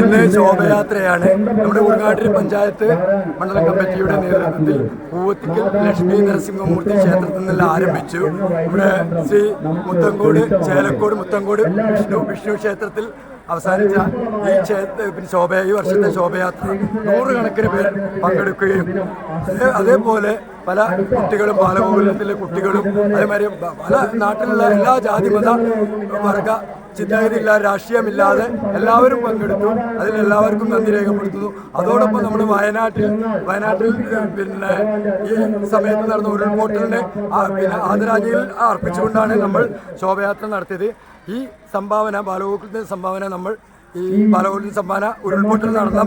ഇന്ന് ശോഭയാത്രയാണ്. നമ്മുടെ ഉൾനാട്ടിൽ പഞ്ചായത്ത് മണ്ഡലം കമ്മിറ്റിയുടെ നേതൃത്വത്തിൽ പൂവത്തിക്കൽ ലക്ഷ്മി നരസിംഹമൂർത്തി ക്ഷേത്രത്തിൽ നിന്നെല്ലാം ആരംഭിച്ചു. ഇവിടെ ശ്രീ മുത്തങ്കോട് ചേലക്കോട് മുത്തങ്കോട് വിഷ്ണു ക്ഷേത്രത്തിൽ അവസാനിച്ച ഈ വർഷത്തെ ശോഭയാത്ര നൂറുകണക്കിന് പേർ പങ്കെടുക്കുകയും അതേപോലെ പല കുട്ടികളും ബാലഗോകുലത്തിലെ കുട്ടികളും അതേമാതിരി പല നാട്ടിലുള്ള എല്ലാ ജാതിമത വർഗ ചിന്താഗതിയില്ലാതെ രാഷ്ട്രീയമില്ലാതെ എല്ലാവരും പങ്കെടുത്തു. അതിലെല്ലാവർക്കും നന്ദി രേഖപ്പെടുത്തുന്നു. അതോടൊപ്പം നമ്മൾ വയനാട്ടിൽ പിന്നെ ഈ സമയത്ത് നടന്ന ഉരുൾപൊട്ടലിനെ പിന്നെ ആദരാഞ്ജലികൾ അർപ്പിച്ചുകൊണ്ടാണ് നമ്മൾ ശോഭയാത്ര നടത്തിയത്. ഈ സംഭാവന ബാലഗോകുലത്തിൻ്റെ സംഭാവന നമ്മൾ ഈ ബാലഗോകുലത്തിൻ്റെ സംഭാവന ഉരുൾപൊട്ടൽ നടന്ന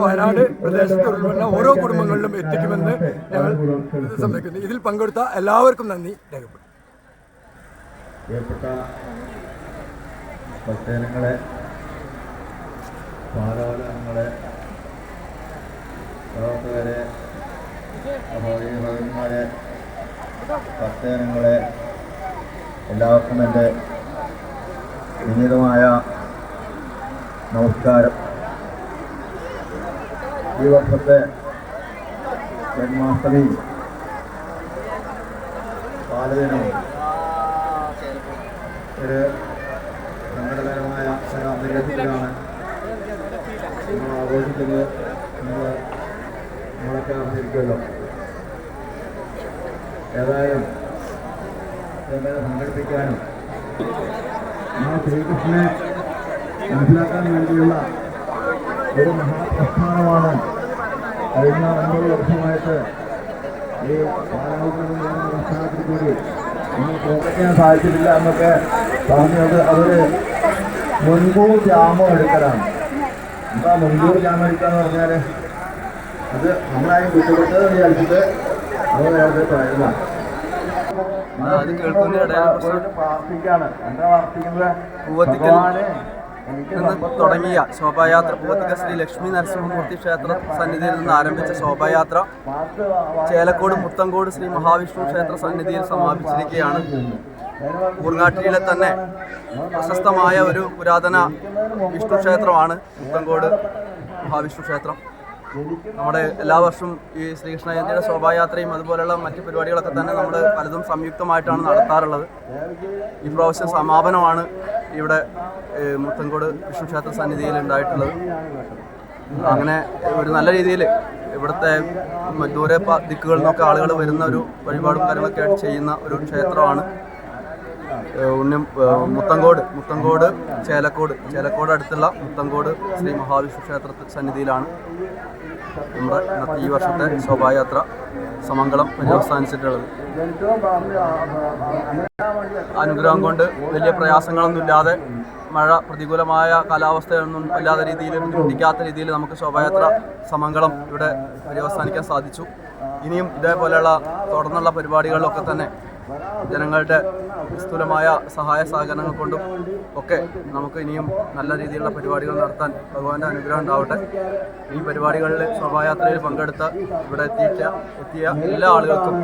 വയനാട് പ്രദേശത്ത് ഉൾപ്പെടുന്ന ഓരോ കുടുംബങ്ങളിലും എത്തിക്കുമെന്ന് ഞങ്ങൾ സമ്മതിക്കുന്നു. ഇതിൽ പങ്കെടുത്ത എല്ലാവർക്കും നന്ദി രേഖപ്പെടുത്തും. ഭക്തജനങ്ങളെ, പാലാളങ്ങളെ, പ്രവർത്തകരെ, ഭഗവന്മാരെ, ഭക്തജനങ്ങളെ എല്ലാവർക്കും എൻ്റെ വിനീതമായ നമസ്കാരം. ഈ വർഷത്തെ ജന്മാഷ്ടമി ബാലദിനം ഒരു സങ്കടകരമായ ഒരു അന്തരീക്ഷത്തിലാണ് നമ്മൾ ആഘോഷിക്കുന്നത്. നമ്മളൊക്കെ അറിഞ്ഞിരിക്കുമല്ലോ. ഏതായാലും ഇതെല്ലാം സംഘടിപ്പിക്കാനും ശ്രീകൃഷ്ണനെ മനസ്സിലാക്കാൻ വേണ്ടിയുള്ള ഒരു മഹാപ്രസ്ഥാനമാണ് കഴിഞ്ഞ 9 വർഷമായിട്ട് ഈ ബാലഗോകുലം പ്രസ്ഥാനത്തിൽ കൂടി നമുക്ക് പ്രവർത്തിക്കാൻ സാധിച്ചിട്ടില്ല എന്നൊക്കെ പറഞ്ഞത് അതൊരു മുൻകൂർ ജാമം എടുക്കലാണ്. എന്താ മുൻകൂർ ജാമം എടുക്കുക എന്ന് പറഞ്ഞാൽ അത് നമ്മളായി ബുദ്ധിമുട്ട് വിചാരിച്ചിട്ട് അത് നേരത്തെ പറയുന്ന പ്രാർത്ഥിക്കാണ്. എന്താ പ്രാർത്ഥിക്കുന്നത്? തുടങ്ങിയ ശോഭായാത്ര പൂവത്തിക്കൽ ശ്രീ ലക്ഷ്മി നരസിംഹമൂർത്തി ക്ഷേത്ര സന്നിധിയിൽ നിന്ന് ആരംഭിച്ച ശോഭായാത്ര ചേലക്കോട് മുത്തങ്കോട് ശ്രീ മഹാവിഷ്ണു ക്ഷേത്ര സന്നിധിയിൽ സമാപിച്ചിരിക്കുകയാണ്. ഊർങ്ങാട്ടിയിലെ തന്നെ പ്രശസ്തമായ ഒരു പുരാതന വിഷ്ണു ക്ഷേത്രമാണ് മുത്തങ്കോട് മഹാവിഷ്ണു ക്ഷേത്രം. നമ്മുടെ എല്ലാ വർഷവും ഈ ശ്രീകൃഷ്ണ ജയന്തിയുടെ ശോഭായാത്രയും അതുപോലെയുള്ള മറ്റ് പരിപാടികളൊക്കെ തന്നെ നമ്മൾ പലതും സംയുക്തമായിട്ടാണ് നടത്താറുള്ളത്. ഈ പ്രാവശ്യം സമാപനമാണ് ഇവിടെ മുത്തങ്കോട് വിഷ്ണു ക്ഷേത്ര സന്നിധിയിൽ ഉണ്ടായിട്ടുള്ളത്. അങ്ങനെ ഒരു നല്ല രീതിയിൽ ഇവിടുത്തെ ദൂരെ ദിക്കുകളിൽ നിന്നൊക്കെ ആളുകൾ വരുന്ന ഒരു വഴിപാടും കാര്യങ്ങളൊക്കെ ആയിട്ട് ചെയ്യുന്ന ഒരു ക്ഷേത്രമാണ് മുത്തങ്കോട് ചേലക്കോട് അടുത്തുള്ള മുത്തങ്കോട് ശ്രീ മഹാവിഷ്ണു ക്ഷേത്ര സന്നിധിയിലാണ് നമ്മുടെ ഇന്നത്തെ ഈ വർഷത്തെ ശോഭായാത്ര സമംഗളം പര്യവസാനിച്ചിട്ടുള്ളത്. അനുഗ്രഹം കൊണ്ട് വലിയ പ്രയാസങ്ങളൊന്നുമില്ലാതെ മഴ പ്രതികൂലമായ കാലാവസ്ഥയൊന്നും അല്ലാത്ത രീതിയിൽ ബുദ്ധിമുട്ടിക്കാത്ത രീതിയിൽ നമുക്ക് ശോഭായാത്ര സമംഗളം ഇവിടെ പര്യവസാനിക്കാൻ സാധിച്ചു. ഇനിയും ഇതേപോലെയുള്ള തുടർന്നുള്ള പരിപാടികളിലൊക്കെ തന്നെ ജനങ്ങളുടെ സ്ഥൂലമായ സഹായ സഹകരണങ്ങൾ കൊണ്ടും ഒക്കെ നമുക്ക് ഇനിയും നല്ല രീതിയിലുള്ള പരിപാടികൾ നടത്താൻ ഭഗവാന്റെ അനുഗ്രഹം ഉണ്ടാവട്ടെ. ഈ പരിപാടികളിൽ ശോഭായാത്രയിൽ പങ്കെടുത്ത ഇവിടെ എത്തിയ എല്ലാ ആളുകൾക്കും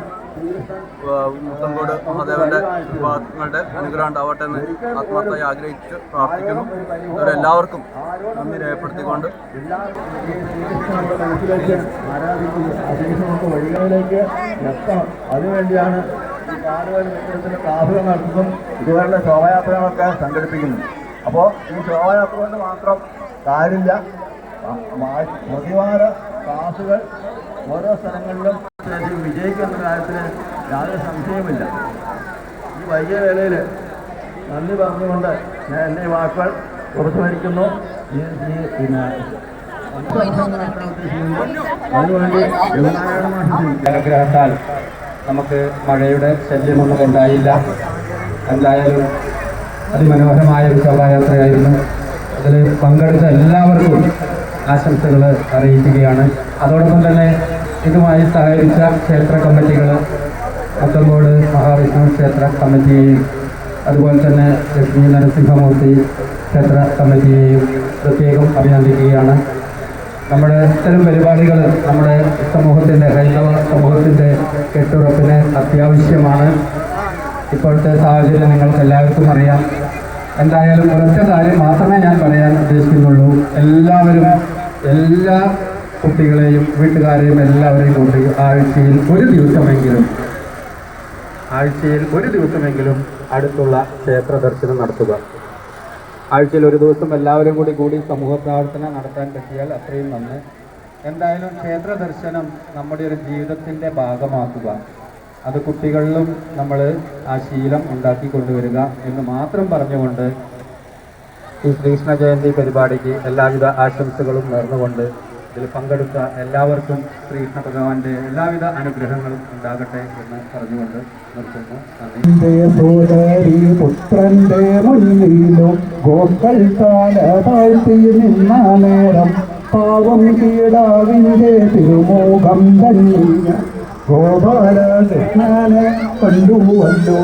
മുത്തങ്കോട് മഹാദേവന്റെ വിഭാഗങ്ങളുടെ അനുഗ്രഹം ഉണ്ടാവട്ടെ എന്ന് ആത്മാർത്ഥമായി ആഗ്രഹിച്ച് പ്രാർത്ഥിക്കുന്നു. ഇവരെല്ലാവർക്കും നന്ദി രേഖപ്പെടുത്തിക്കൊണ്ട് വഴികളിലേക്ക് എത്തണം. അതിനുവേണ്ടിയാണ് ക്ലാസുകൾ നടത്തുന്നതും ഇതുപോലുള്ള ശോഭായാത്രകളൊക്കെ സംഘടിപ്പിക്കുന്നു. അപ്പോൾ ഈ ശോഭായാത്ര കൊണ്ട് മാത്രം കാര്യമില്ല. പ്രതിവാര ക്ലാസുകൾ ഓരോ സ്ഥലങ്ങളിലും വിജയിക്കുന്ന കാര്യത്തിൽ യാതൊരു സംശയമില്ല. ഈ വൈകിയ വേളയിൽ നന്ദി പറഞ്ഞുകൊണ്ട് ഞാൻ എൻ്റെ വാക്കുകൾ പുറത്തുവരിക്കുന്നു. പിന്നെ അതിനുവേണ്ടി അനുഗ്രഹത്താൽ നമുക്ക് മഴയുടെ ശല്യമൊന്നും ഉണ്ടായില്ല. എന്തായാലും അതിമനോഹരമായ ഒരു ശോഭായാത്രയായിരുന്നു. അതിൽ പങ്കെടുത്ത എല്ലാവർക്കും ആശംസകൾ അറിയിക്കുകയാണ്. അതോടൊപ്പം തന്നെ ഇതുമായി സഹകരിച്ച ക്ഷേത്ര കമ്മിറ്റികൾ, മുത്തങ്കോട് മഹാവിഷ്ണു ക്ഷേത്ര കമ്മിറ്റിയെയും അതുപോലെ തന്നെ ലക്ഷ്മി നരസിംഹമൂർത്തി ക്ഷേത്ര കമ്മിറ്റിയെയും പ്രത്യേകം അഭിനന്ദിക്കുകയാണ്. നമ്മുടെ ഇത്തരം പരിപാടികൾ നമ്മുടെ സമൂഹത്തിൻ്റെ, ഹൈന്ദവ സമൂഹത്തിൻ്റെ കെട്ടുറപ്പിന് അത്യാവശ്യമാണ്. ഇപ്പോഴത്തെ സാഹചര്യം നിങ്ങൾക്ക് എല്ലാവർക്കും അറിയാം. എന്തായാലും ഒരൊറ്റ കാര്യം മാത്രമേ ഞാൻ പറയാൻ ഉദ്ദേശിക്കുന്നുള്ളൂ. എല്ലാവരും എല്ലാ കുട്ടികളെയും വീട്ടുകാരെയും എല്ലാവരെയും കൂട്ടി ആഴ്ചയിൽ ഒരു ദിവസമെങ്കിലും അടുത്തുള്ള ക്ഷേത്ര ദർശനം നടത്തുക. ആഴ്ചയിൽ ഒരു ദിവസം എല്ലാവരും കൂടി സമൂഹ പ്രാർത്ഥന നടത്താൻ പറ്റിയാൽ അത്രയും നന്ന്. എന്തായാലും ക്ഷേത്ര ദർശനം നമ്മുടെ ഒരു ജീവിതത്തിൻ്റെ ഭാഗമാക്കുക. അത് കുട്ടികളിലും നമ്മൾ ആ ശീലം ഉണ്ടാക്കി കൊണ്ടുവരിക എന്ന് മാത്രം പറഞ്ഞുകൊണ്ട് ഈ ശ്രീകൃഷ്ണ ജയന്തി പരിപാടിക്ക് എല്ലാവിധ ആശംസകളും നേർന്നുകൊണ്ട് ഇതിൽ പങ്കെടുത്ത എല്ലാവർക്കും ശ്രീകൃഷ്ണ ഭഗവാന്റെ എല്ലാവിധ അനുഗ്രഹങ്ങളും ഉണ്ടാകട്ടെ എന്ന് പറഞ്ഞുകൊണ്ട് നിർത്തുന്നു. നന്ദി. പുത്രന്റെ മുന്നിലും ഗോക്കൾ താഴ്ത്തി നിന്ന നേരം പാവം കീടാവിന്റെ തിരുമുഖം തന്നിയ ഗോപാലകൃഷ്ണനെ കണ്ടുവല്ലോ.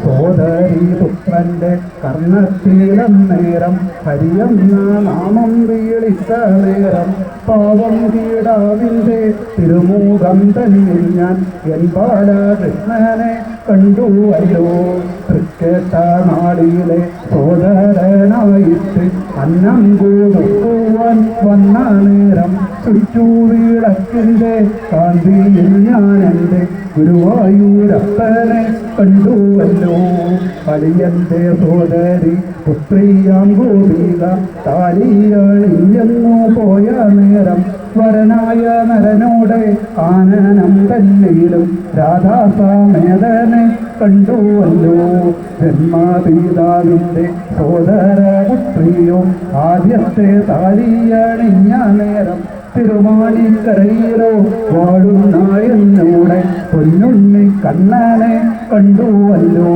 സോദരി പുത്രന്റെ കർണത്തിലം നേരം ഹരിയെന്ന നാമം വീളിച്ച നേരം പാവം കീടാവിന്റെ തിരുമുഖം തന്നിൽ ഞാൻ എൻ ബാലകൃഷ്ണനെ കണ്ടുവല്ലോ. തൃക്കേട്ട നാളിലെ സോദരനായിട്ട് അന്നം കൊടുക്കുവാൻ വന്ന നേരം ചുറ്റൂവിളക്കിന്റെ കാന്തിയിൽ ഞാൻ എൻ്റെ ഗുരുവായൂരപ്പനെ കണ്ടുവല്ലോ. അളിയന്റെ സോദരി പുത്രിയാം ഗോപിക താലിയണിഞ്ഞെന്നു പോയ നേരം വരനായ നരനോടെ ആനനം തന്നിലും രാധാസാമേതനെ കണ്ടുവല്ലോ. ജന്മാപിതാവിന്റെ സോദര പുത്രിയോ ആദ്യത്തെ താലിയണിഞ്ഞ നേരം തിരുമാനിക്കരയിലോ വാഴുന്ന എന്നോടെ പൊന്നുണ്ണി കണ്ണനെ കണ്ടുവല്ലോ.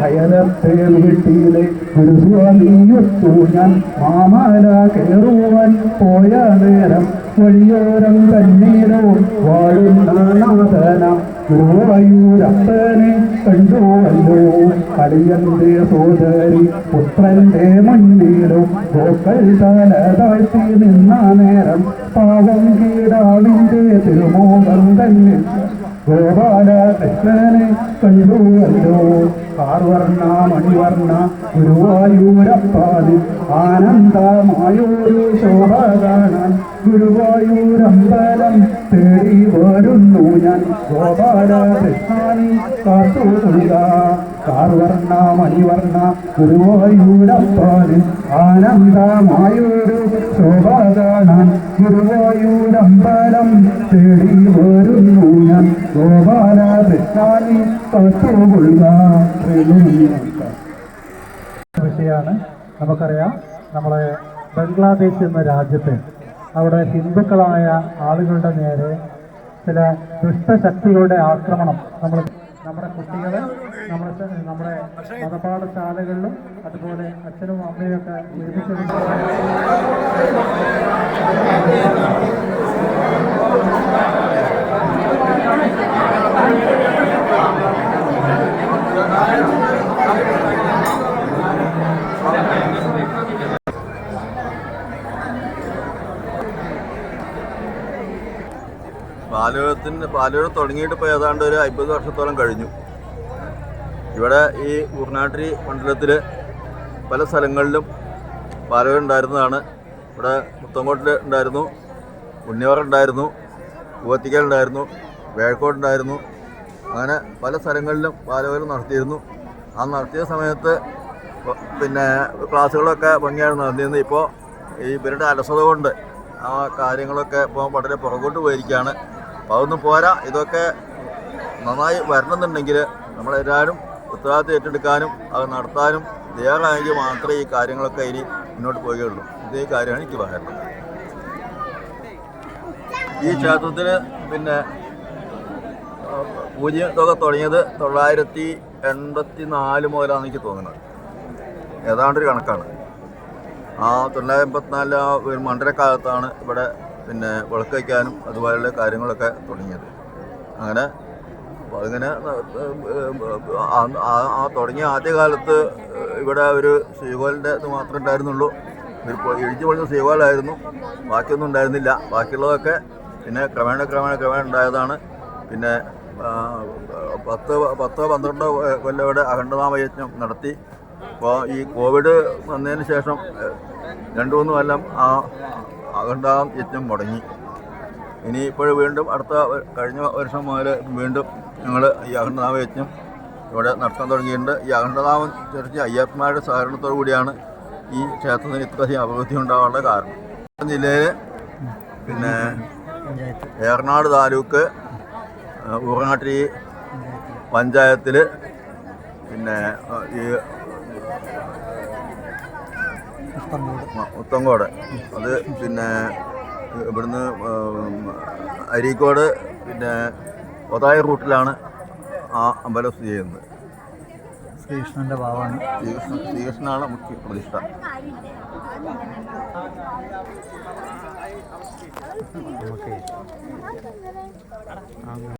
അയലത്തെ വീട്ടിലെ ഗുരുസ്വാമിയൊത്തു ഞാൻ മാമല കയറുവാൻ പോയ നേരം വഴിയോരം തന്നീരോ വാഴുന്ന നാഥന ഗുരുവായൂരപ്പനെ കണ്ടുവല്ലോ. അടിയന്റെ സോദരി പുത്രന്റെ മുന്നിലോ ഗോക്കൾ തല താഴ്ത്തി നിന്ന നേരം പാവം കീടാവിന്റെ തിരുമുഖം തന്നെ ഗോപാലകൃഷ്ണനെ കണ്ടുവല്ലോ. ആർവർണ്ണ മണിവർണ്ണ ഗുരുവായൂരപ്പാതിൽ ആനന്ദമായൊരു ശോഭ കാണാൻ ഗുരുവായൂരമ്പലം തേടി വരുന്നു ഞാൻ ഗോപാലകൃഷ്ണനി കാത്തുകൊള്ളുക. ആർവർണ്ണ മണിവർണ്ണ ഗുരുവായൂരപ്പാതിൽ ആനന്ദമായൊരു ശോഭ കാണാൻ ഗുരുവായൂരമ്പലം തേടി വരുന്നു ഞാൻ ഗോപാലകൃഷ്ണനി കാത്തുകൊള്ളുക. വിഷയമാണ്. നമുക്കറിയാം, നമ്മുടെ ബംഗ്ലാദേശ് എന്ന രാജ്യത്ത് അവിടെ ഹിന്ദുക്കളായ ആളുകളുടെ നേരെ ചില ദുഷ്ടശക്തികളുടെ ആക്രമണം നമ്മുടെ കുട്ടികൾ നമ്മുടെ മതപാഠശാലകളിലും അതുപോലെ അച്ഛനും അമ്മയും ഒക്കെ പാലുകൾ തുടങ്ങിയിട്ട് ഇപ്പോൾ ഏതാണ്ട് ഒരു 50 വർഷത്തോളം കഴിഞ്ഞു. ഇവിടെ ഈ ഊർനാട്ടിരി മണ്ഡലത്തിൽ പല സ്ഥലങ്ങളിലും പാലുകൾ ഉണ്ടായിരുന്നതാണ്. ഇവിടെ മുത്തങ്കോട്ടിൽ ഉണ്ടായിരുന്നു, ഉണ്ണിയവർ ഉണ്ടായിരുന്നു, പൂവത്തിക്കൽ ഉണ്ടായിരുന്നു, വേഴക്കോട് ഉണ്ടായിരുന്നു. അങ്ങനെ പല സ്ഥലങ്ങളിലും പാലുകൾ നടത്തിയിരുന്നു. ആ നടത്തിയ സമയത്ത് പിന്നെ ക്ലാസ്സുകളൊക്കെ ഭംഗിയാണ് നടന്നിരുന്നത്. ഇപ്പോൾ ഈ ഇവരുടെ അലസത കൊണ്ട് ആ കാര്യങ്ങളൊക്കെ ഇപ്പോൾ വളരെ പുറകോട്ട് പോയിരിക്കുകയാണ്. അപ്പോൾ അതൊന്നും പോരാ. ഇതൊക്കെ നന്നായി വരണമെന്നുണ്ടെങ്കിൽ നമ്മളെല്ലാവരും ഉത്തരവാദിത്വം ഏറ്റെടുക്കാനും അത് നടത്താനും തയ്യാറായെങ്കിൽ മാത്രമേ ഈ കാര്യങ്ങളൊക്കെ ഇനി മുന്നോട്ട് പോവുകയുള്ളൂ. ഇതേ കാര്യമാണ് എനിക്ക് പറയുന്നത്. ഈ ക്ഷേത്രത്തിൽ പിന്നെ പൂജയൊക്കെ തുടങ്ങിയത് 984 മുതലാണ് എനിക്ക് തോന്നുന്നത്. ഏതാണ്ടൊരു കണക്കാണ്. ആ 984 മണ്ഡലക്കാലത്താണ് ഇവിടെ പിന്നെ വിളക്ക് വയ്ക്കാനും അതുപോലെയുള്ള കാര്യങ്ങളൊക്കെ തുടങ്ങിയത്. അങ്ങനെ അപ്പോൾ അതിങ്ങനെ ആ തുടങ്ങിയ ആദ്യകാലത്ത് ഇവിടെ ഒരു ശ്രീകോലിൻ്റെ ഇത് മാത്രമേ ഉണ്ടായിരുന്നുള്ളൂ. ഇടിച്ചു പൊളിഞ്ഞ ശ്രീകോലായിരുന്നു, ബാക്കിയൊന്നും ഉണ്ടായിരുന്നില്ല. ബാക്കിയുള്ളതൊക്കെ പിന്നെ ക്രമേണ ഉണ്ടായതാണ്. പിന്നെ 10-12 കൊല്ലം ഇവിടെ അഖണ്ഡനാമയജ്ഞം നടത്തി അപ്പോൾ ഈ കോവിഡ് വന്നതിന് ശേഷം 2-3 കൊല്ലം ആ അഖണ്ഡാവം യജ്ഞം മുടങ്ങി. ഇനി ഇപ്പോൾ വീണ്ടും കഴിഞ്ഞ വർഷം മുതൽ വീണ്ടും ഞങ്ങൾ ഈ അഖണ്ഡനാമ യജ്ഞം ഇവിടെ നടത്താൻ തുടങ്ങിയിട്ടുണ്ട്. ഈ അഖണ്ഡനാമം ചർച്ച അയ്യപ്പന്മാരുടെ സഹകരണത്തോടു കൂടിയാണ് ഈ ക്ഷേത്രത്തിന് ഇത്രയധികം അഭിവൃദ്ധി ഉണ്ടാകാനുള്ള കാരണം. ജില്ലയിൽ പിന്നെ ഏറനാട് താലൂക്ക് ഊറനാട്ടി പഞ്ചായത്തിൽ പിന്നെ ഈ മുത്തങ്കോട് അത് പിന്നെ ഇവിടുന്ന് അരീക്കോട് പിന്നെ ഒതായ റൂട്ടിലാണ് ആ അമ്പലം സ്ഥിതി ചെയ്യുന്നത്. ശ്രീകൃഷ്ണൻ്റെ ഭാവമാണ്. ശ്രീകൃഷ്ണനാണ് മുഖ്യ പ്രതിഷ്ഠ. ഓക്കെ.